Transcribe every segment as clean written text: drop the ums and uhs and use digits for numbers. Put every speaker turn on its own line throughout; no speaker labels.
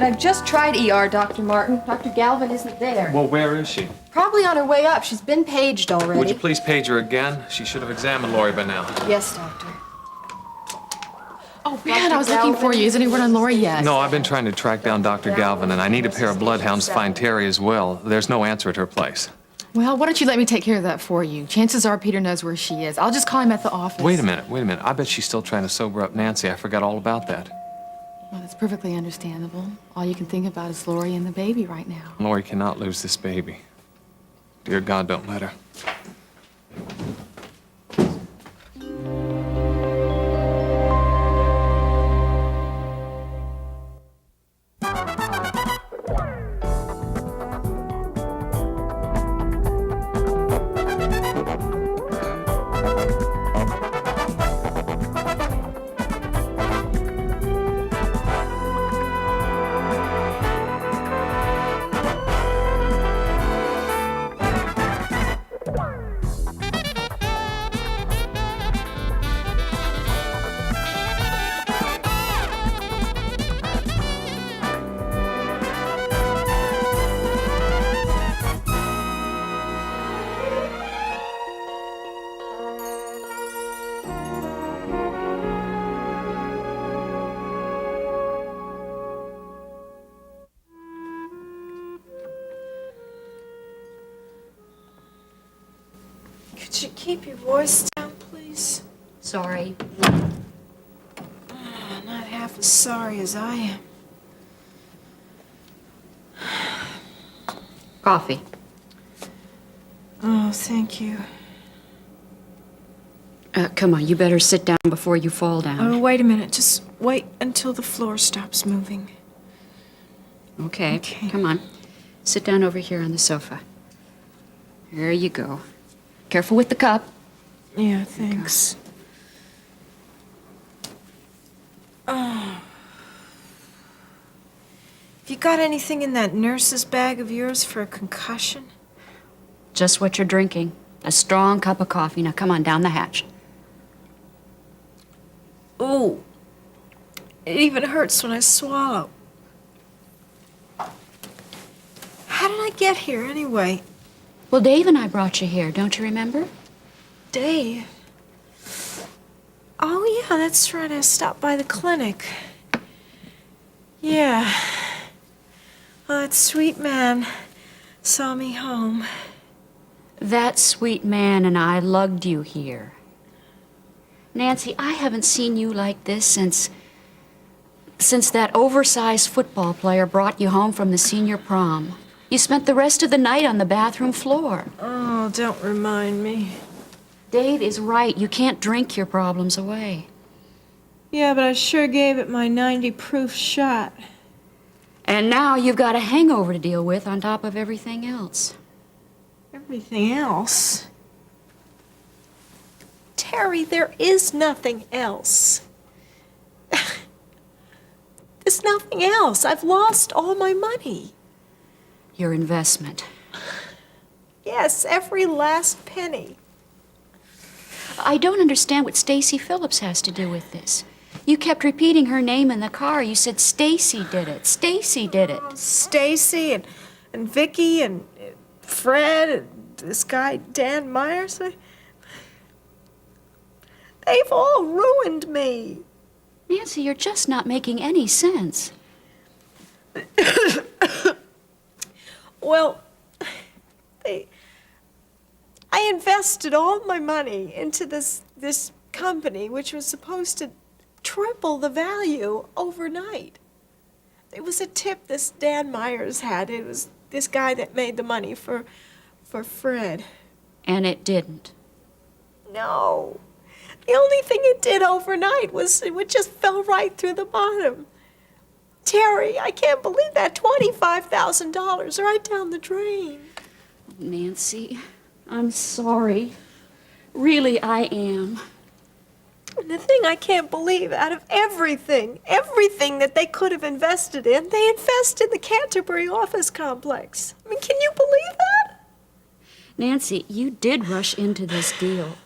I've just tried ER, Dr. Martin. Dr. Galvin isn't there.
Well, where is she?
Probably on her way up. She's been paged already.
Would you please page her again? She should have examined Lori by now.
Yes, Doctor.
Oh, man, I was looking for you. Is anyone on Lori yet?
No, I've been trying to track down Dr. Galvin, and I need a pair of bloodhounds to find Terry as well. There's no answer at her place.
Well, why don't you let me take care of that for you? Chances are Peter knows where she is. I'll just call him at the office.
Wait a minute. I bet she's still trying to sober up Nancy. I forgot all about that.
Well, that's perfectly understandable. All you can think about is Lori and the baby right now.
Lori cannot lose this baby. Dear God, don't let her.
Could you keep your voice down, please?
Sorry.
Not half as sorry as I am.
Coffee.
Oh, thank you.
Come on, you better sit down before you fall down.
Oh, wait a minute. Just wait until the floor stops moving.
Okay, come on. Sit down over here on the sofa. There you go. Careful with the cup.
Yeah, thanks. Oh. Have you got anything in that nurse's bag of yours for a concussion?
Just what you're drinking. A strong cup of coffee. Now come on, down the hatch.
Ooh. It even hurts when I swallow. How did I get here anyway?
Well, Dave and I brought you here, don't you remember?
Dave? Oh, yeah, that's right. I stopped by the clinic. Yeah. Well, that sweet man saw me home.
That sweet man and I lugged you here. Nancy, I haven't seen you like this since that oversized football player brought you home from the senior prom. You spent the rest of the night on the bathroom floor.
Oh, don't remind me.
Dave is right. You can't drink your problems away.
Yeah, but I sure gave it my 90 proof shot.
And now you've got a hangover to deal with on top of everything else.
Everything else? Terry, there is nothing else. There's nothing else. I've lost all my money.
Your investment.
Yes, every last penny.
I don't understand what Stacy Phillips has to do with this. You kept repeating her name in the car. You said Stacy did it. Stacy did it.
Stacy and Vicky and Fred and this guy Dan Myers. They've all ruined me.
Nancy, you're just not making any sense.
Well, I invested all my money into this company, which was supposed to triple the value overnight. It was a tip this Dan Myers had. It was this guy that made the money for Fred.
And it didn't.
No. The only thing it did overnight was it just fell right through the bottom. Terry, I can't believe that $25,000 right down the drain.
Nancy, I'm sorry. Really, I am.
And the thing I can't believe, out of everything that they could have invested in, they invested in the Canterbury office complex. I mean, can you believe that?
Nancy, you did rush into this deal.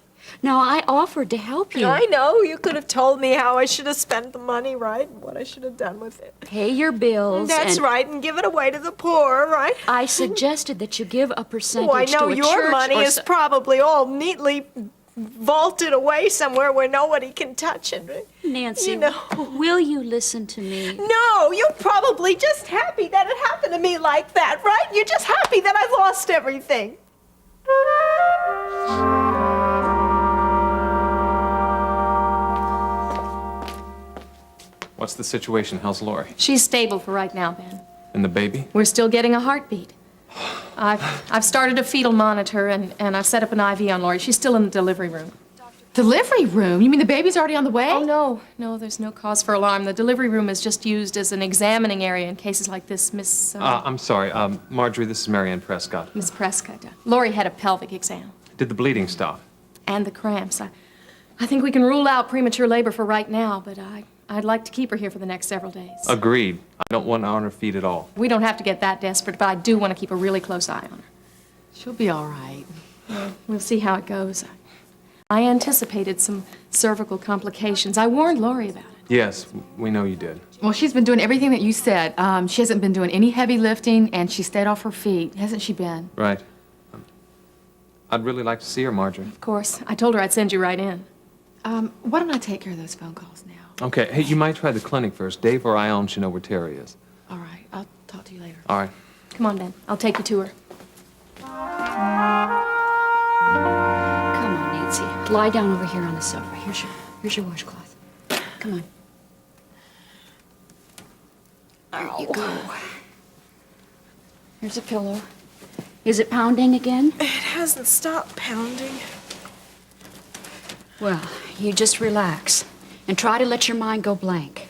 Now, I offered to help you.
I know. You could have told me how I should have spent the money, right? And what I should have done with it.
Pay your bills.
That's
and
right, and give it away to the poor, right?
I suggested that you give a percentage
Oh, I know
to a
your
church
money
or
is
so-
probably all neatly vaulted away somewhere where nobody can touch it. Right?
Nancy,
You know.
will you listen to me?
No, you're probably just happy that it happened to me like that, right? You're just happy that I lost everything.
What's the situation? How's Lori?
She's stable for right now, Ben.
And the baby?
We're still getting a heartbeat. I've started a fetal monitor, and I've set up an IV on Lori. She's still in the delivery room.
Delivery room? You mean the baby's already on the way?
Oh, no, there's no cause for alarm. The delivery room is just used as an examining area in cases like this, Miss
I'm sorry. Marjorie, this is Marianne Prescott.
Miss Prescott. Lori had a pelvic exam.
Did the bleeding stop?
And the cramps. I think we can rule out premature labor for right now, but I'd like to keep her here for the next several days.
Agreed. I don't want her on her feet at all.
We don't have to get that desperate, but I do want to keep a really close eye on her.
She'll be all right.
We'll see how it goes. I anticipated some cervical complications. I warned Lori about it.
Yes, we know you did.
Well, she's been doing everything that you said. She hasn't been doing any heavy lifting, and she stayed off her feet, hasn't she been?
Right. I'd really like to see her, Marjorie.
Of course, I told her I'd send you right in.
Why don't I take care of those phone calls now?
Okay, hey, you might try the clinic first. Dave or Ione should know where Terry is.
All right, I'll talk to you later.
All right.
Come on, Ben. I'll take you to her.
Come on, Nancy. Lie down over here on the sofa. Here's your washcloth. Come on. There you go. Here's a pillow. Is it pounding again?
It hasn't stopped pounding.
Well, you just relax and try to let your mind go blank.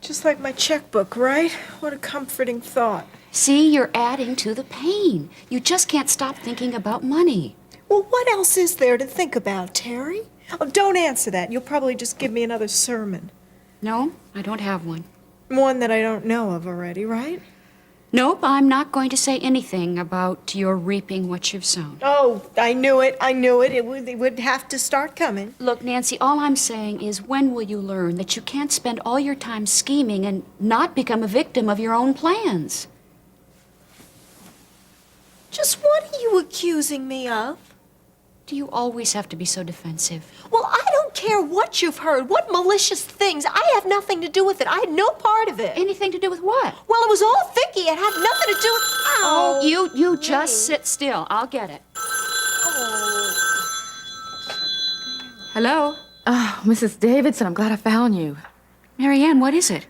Just like my checkbook, right? What a comforting thought.
See, you're adding to the pain. You just can't stop thinking about money.
Well, what else is there to think about, Terry? Oh, don't answer that. You'll probably just give me another sermon.
No, I don't have one.
One that I don't know of already, right?
Nope, I'm not going to say anything about your reaping what you've sown.
Oh, I knew it. It would have to start coming.
Look, Nancy, all I'm saying is when will you learn that you can't spend all your time scheming and not become a victim of your own plans?
Just what are you accusing me of?
Do you always have to be so defensive?
Well, I don't care what you've heard, what malicious things. I have nothing to do with it. I had no part of it.
Anything to do with what?
Well, it was all Vicky. It had nothing to do with...
Oh, you just sit still. I'll get it. Hello?
Oh, Mrs. Davidson, I'm glad I found you.
Marianne, what is it?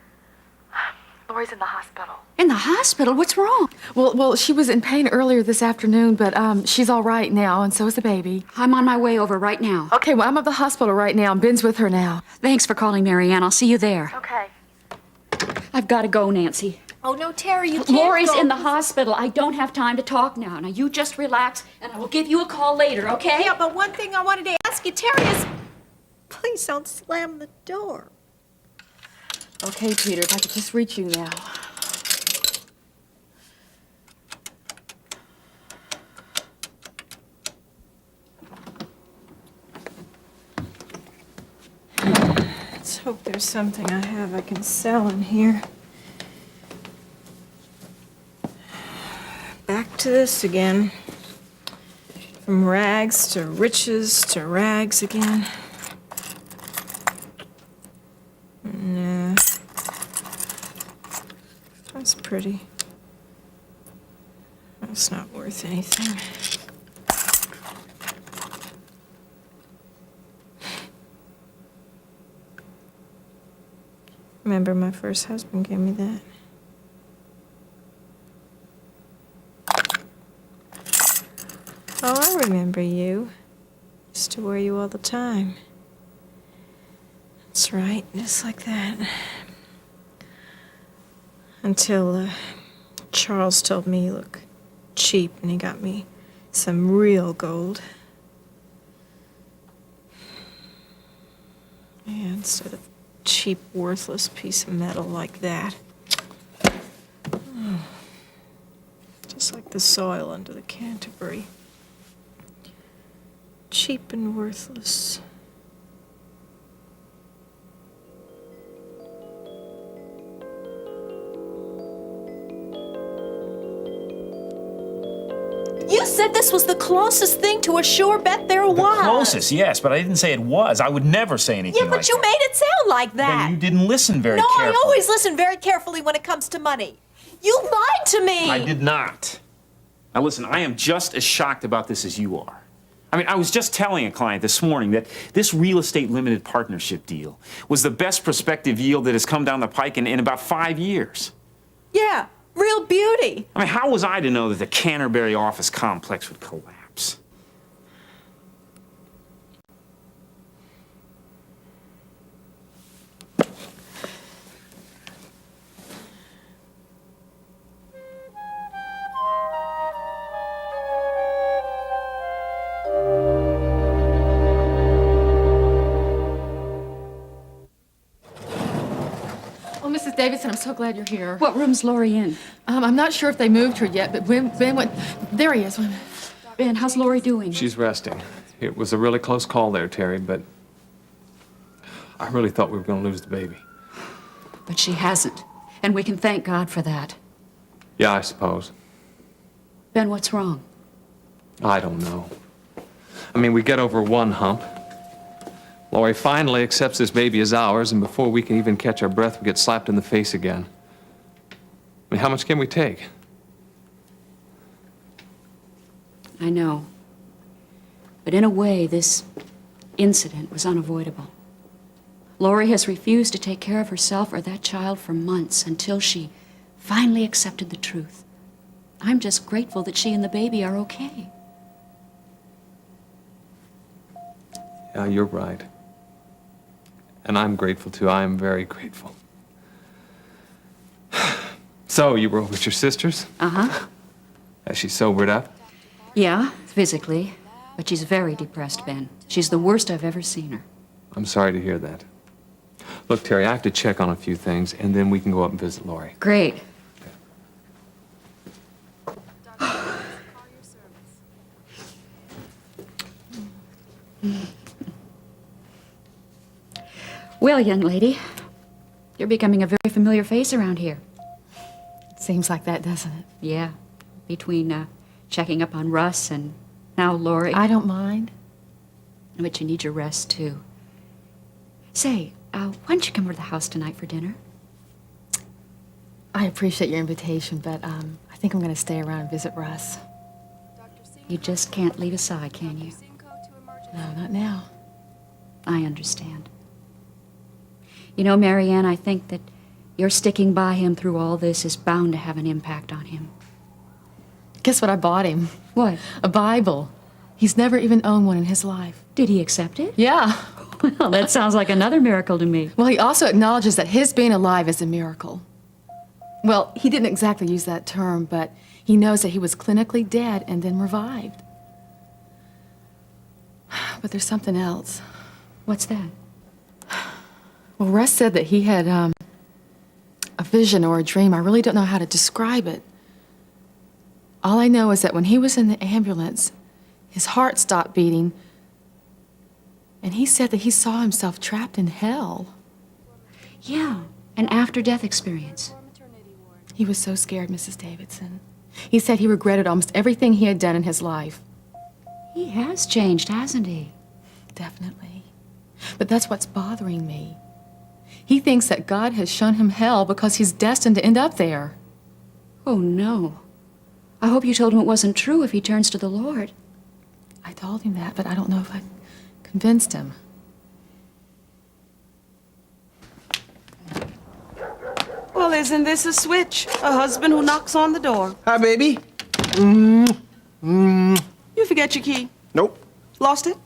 Lori's in the hospital.
In the hospital? What's wrong?
Well, she was in pain earlier this afternoon, but she's all right now, and so is the baby.
I'm on my way over right now.
Okay, well, I'm at the hospital right now, and Ben's with her now.
Thanks for calling, Marianne. I'll see you there.
Okay.
I've got to go, Nancy.
Oh, no, Terry, you can't
Lori's
go.
in the hospital. I don't have time to talk now. Now, you just relax, and I will give you a call later, okay?
Yeah, but one thing I wanted to ask you, Terry, is... Please don't slam the door.
Okay, Peter, if I could just reach you now.
Let's hope there's something I have I can sell in here. Back to this again. From rags to riches to rags again. Nah. That's pretty. That's not worth anything. Remember, my first husband gave me that. Oh, I remember you. Used to wear you all the time. That's right, just like that. Until Charles told me you look cheap, and he got me some real gold. Yeah, instead of cheap, worthless piece of metal like that. Oh. Just like the soil under the Canterbury. cheap and worthless. You said this was the closest thing to a sure bet there was.
The closest, yes, but I didn't say it was. I would never say anything
Yeah, but
like
you
that.
made it sound like that.
Then you didn't listen very
No,
carefully.
I always listen very carefully when it comes to money. You lied to me.
I did not. Now listen, I am just as shocked about this as you are. I mean, I was just telling a client this morning that this real estate limited partnership deal was the best prospective yield that has come down the pike in about 5 years.
Yeah, real beauty.
I mean, how was I to know that the Canterbury office complex would collapse?
Oh, Mrs. Davidson, I'm so glad you're here.
What room's Lori in?
I'm not sure if they moved her yet, but Ben went. There he is.
Ben, how's Lori doing?
She's resting. It was a really close call there, Terry, but I really thought we were going to lose the baby.
But she hasn't, and we can thank God for that.
Yeah, I suppose.
Ben, what's wrong?
I don't know. I mean, we get over one hump. Lori finally accepts this baby as ours, and before we can even catch our breath, we get slapped in the face again. I mean, how much can we take?
I know. But in a way, this incident was unavoidable. Lori has refused to take care of herself or that child for months until she finally accepted the truth. I'm just grateful that she and the baby are okay.
Yeah, you're right. And I'm grateful, too. I am very grateful. So, you were with your sisters?
Uh-huh.
Has she sobered up?
Yeah, physically. But she's very depressed, Ben. She's the worst I've ever seen her.
I'm sorry to hear that. Look, Terry, I have to check on a few things, and then we can go up and visit Lori.
Great. Well, young lady, you're becoming a very familiar face around here.
Seems like that, doesn't it?
Yeah, between checking up on Russ and now Lori.
I don't mind.
But you need your rest, too. Say, why don't you come over to the house tonight for dinner?
I appreciate your invitation, but I think I'm going to stay around and visit Russ.
You just can't leave aside, can you?
No, not now.
I understand. You know, Marianne, I think that your sticking by him through all this is bound to have an impact on him.
Guess what I bought him?
What?
A Bible. He's never even owned one in his life.
Did he accept it?
Yeah.
Well, that sounds like another miracle to me.
Well, he also acknowledges that his being alive is a miracle. Well, he didn't exactly use that term, but he knows that he was clinically dead and then revived. But there's something else.
What's that?
Well, Russ said that he had a vision or a dream. I really don't know how to describe it. All I know is that when he was in the ambulance, his heart stopped beating, and he said that he saw himself trapped in hell.
Yeah, an after-death experience.
He was so scared, Mrs. Davidson. He said he regretted almost everything he had done in his life.
He has changed, hasn't he?
Definitely. But that's what's bothering me. He thinks that God has shown him hell because he's destined to end up there.
Oh, no. I hope you told him it wasn't true if he turns to the Lord.
I told him that, but I don't know if I convinced him.
Well, isn't this a switch? A husband who knocks on the door.
Hi, baby.
You forget your key.
Nope.
Lost it?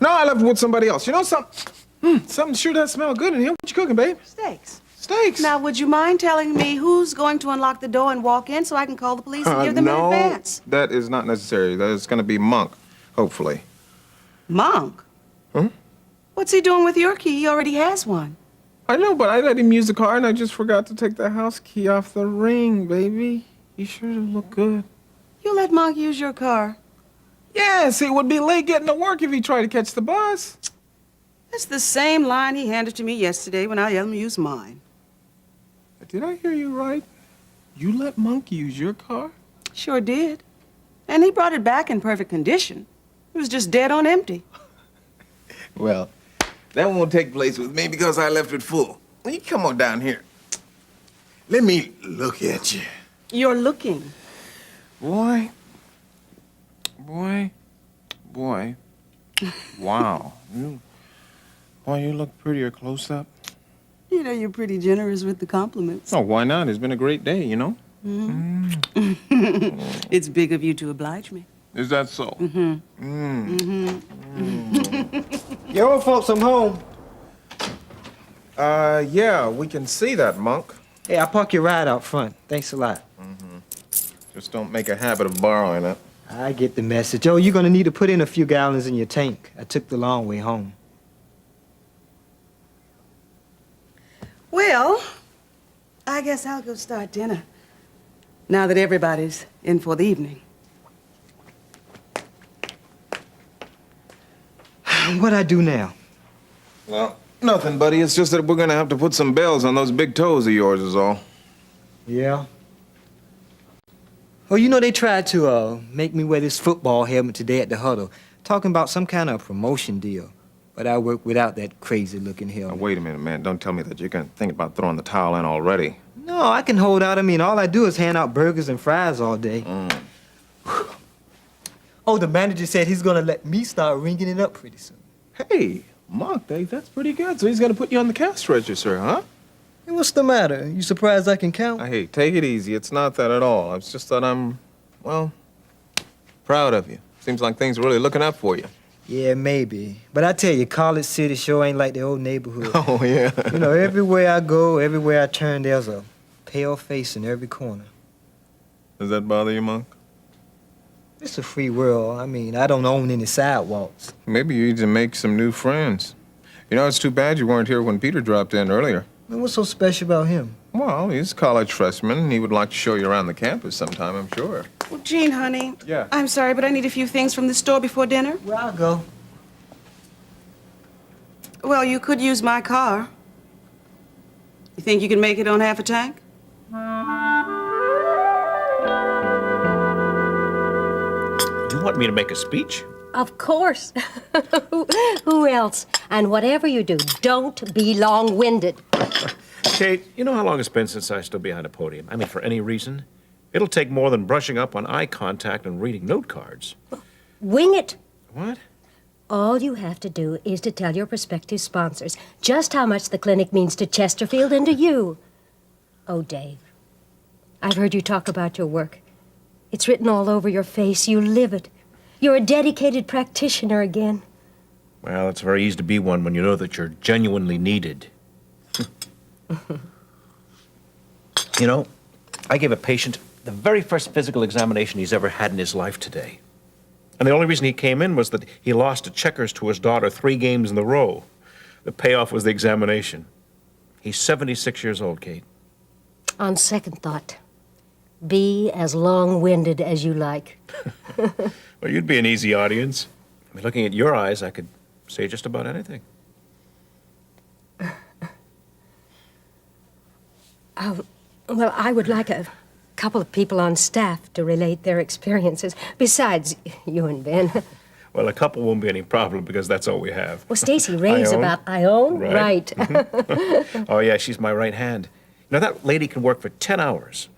No, I left it with somebody else. You know something? Something sure does smell good in here. What you cooking, babe?
Steaks.
Steaks.
Now, would you mind telling me who's going to unlock the door and walk in so I can call the police and give them
no,
an advance?
that is not necessary. That is going to be Monk, hopefully.
Monk?
Huh?
What's he doing with your key? He already has one.
I know, but I let him use the car, and I just forgot to take the house key off the ring, baby. You sure it'll look good?
You let Monk use your car.
Yes, he would be late getting to work if he tried to catch the bus.
That's the same line he handed to me yesterday when I let him use mine.
Did I hear you right? You let Monk use your car?
Sure did. And he brought it back in perfect condition. It was just dead on empty.
Well, that won't take place with me because I left it full. You come on down here. Let me look at you.
You're looking.
Boy. Wow. You look prettier close up.
You know, you're pretty generous with the compliments.
Oh, why not? It's been a great day, you know?
It's big of you to oblige me.
Is that so?
Your old folks, I'm home.
Yeah, we can see that, Monk.
Hey, I'll park your ride out front. Thanks a lot.
Just don't make a habit of borrowing it.
I get the message. Oh, you're gonna need to put in a few gallons in your tank. I took the long way home.
Well, I guess I'll go start dinner. Now that everybody's in for the evening.
What I do now?
Well, nothing, buddy. It's just that we're gonna have to put some bells on those big toes of yours is all.
Yeah. Oh, you know they tried to make me wear this football helmet today at the huddle, talking about some kind of promotion deal. But I work without that crazy-looking
Now,
helmet.
wait a minute, man. Don't tell me that you're gonna think about throwing the towel in already.
No, I can hold out. I mean, all I do is hand out burgers and fries all day. Oh, the manager said he's gonna let me start ringing it up pretty soon.
Hey, Monk, that's pretty good. So he's gonna put you on the cash register, huh?
Hey, what's the matter? You surprised I can count?
Hey, take it easy. It's not that at all. It's just that I'm, well, proud of you. Seems like things are really looking up for you.
Yeah, maybe. But I tell you, College City sure ain't like the old neighborhood.
Oh, yeah.
You know, everywhere I go, everywhere I turn, there's a pale face in every corner.
Does that bother you, Monk?
It's a free world. I mean, I don't own any sidewalks.
Maybe you need to make some new friends. You know, it's too bad you weren't here when Peter dropped in earlier.
Man, what's so special about him?
Well, he's a college freshman, and he would like to show you around the campus sometime, I'm sure.
Well, Jean, honey.
Yeah.
I'm sorry, but I need a few things from the store before dinner.
Where I'll go.
Well, you could use my car. You think you can make it on half a tank?
You want me to make a speech?
Of course. Who else? And whatever you do, don't be long-winded.
Kate, you know how long it's been since I stood behind a podium? I mean, for any reason. It'll take more than brushing up on eye contact and reading note cards.
Wing it.
What?
All you have to do is to tell your prospective sponsors just how much the clinic means to Chesterfield and to you. Oh, Dave, I've heard you talk about your work. It's written all over your face. You live it. You're a dedicated practitioner again.
Well, it's very easy to be one when you know that you're genuinely needed. You know, I gave a patient the very first physical examination he's ever had in his life today. And the only reason he came in was that he lost at checkers to his daughter 3 games in a row. The payoff was the examination. He's 76 years old, Kate.
On second thought, be as long-winded as you like.
Well, you'd be an easy audience. I mean, looking at your eyes, I could say just about anything.
Well, I would like a couple of people on staff to relate their experiences, besides you and Ben.
Well, a couple won't be any problem because that's all we have.
Well, Stacy raves
Ione?
about Ione,
Right.
right.
Oh, yeah, she's my right hand. You know, that lady can work for 10 hours,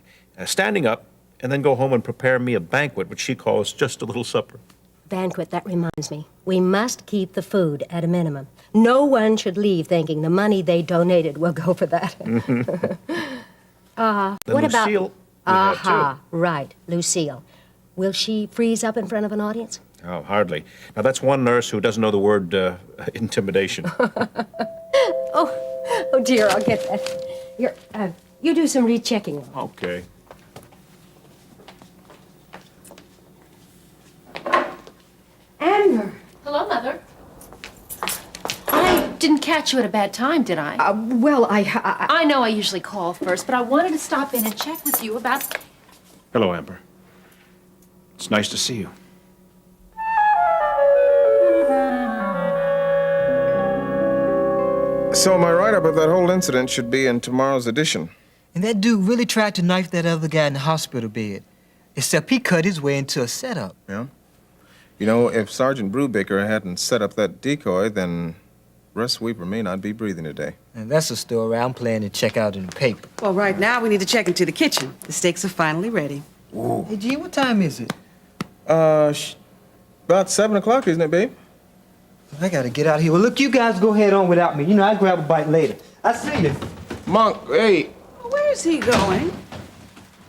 standing up, and then go home and prepare me a banquet, which she calls just a little supper.
Banquet, that reminds me. We must keep the food at a minimum. No one should leave thinking the money they donated will go for that.
Then
What about...
Lucille, we have too.
Right, Lucille. Will she freeze up in front of an audience?
Oh, hardly. Now, that's one nurse who doesn't know the word intimidation.
Oh, dear, I'll get that. Here, you do some rechecking.
Okay.
Amber.
Hello, Mother. I didn't catch you at a bad time, did I? I know I usually call first, but I wanted to stop in and check with you about...
Hello, Amber. It's nice to see you.
So my write-up of that whole incident should be in tomorrow's edition.
And that dude really tried to knife that other guy in the hospital bed. Except he cut his way into a setup.
Yeah? You know, if Sergeant Brubaker hadn't set up that decoy, then Russ Weaver may not be breathing today.
And that's a story I'm planning to check out in the paper.
Well, right now we need to check into the kitchen. The steaks are finally ready.
Ooh.
Hey, Gene, what time is it?
About 7 o'clock, isn't it, babe?
I gotta get out of here. Well, look, you guys go head on without me. You know, I'll grab a bite later. I'll see you.
Monk, hey.
Where is he going?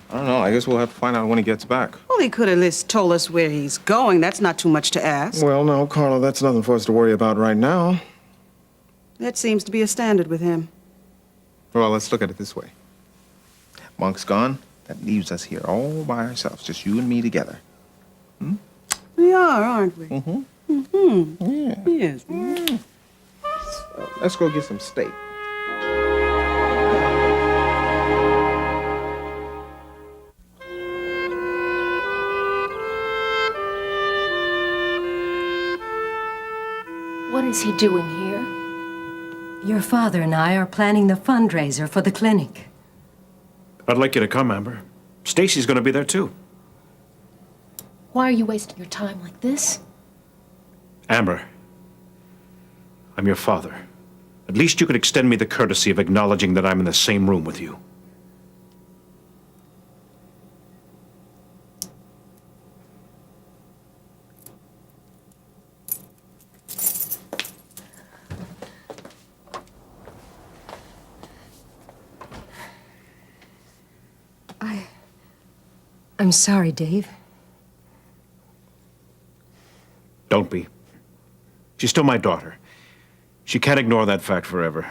I don't know. I guess we'll have to find out when he gets back.
Well, he could at least told us where he's going. That's not too much to ask.
Well, no, Carla, that's nothing for us to worry about right now.
That seems to be a standard with him.
Well, let's look at it this way. Monk's gone. That leaves us here all by ourselves, just you and me together. Hmm?
We are, aren't we?
Mm-hmm.
Mm-hmm.
Yeah.
Yes.
So, let's go get some steak.
What is he doing here?
Your father and I are planning the fundraiser for the clinic.
I'd like you to come, Amber. Stacy's going to be there, too.
Why are you wasting your time like this?
Amber, I'm your father. At least you could extend me the courtesy of acknowledging that I'm in the same room with you.
I'm sorry, Dave.
Don't be. She's still my daughter. She can't ignore that fact forever.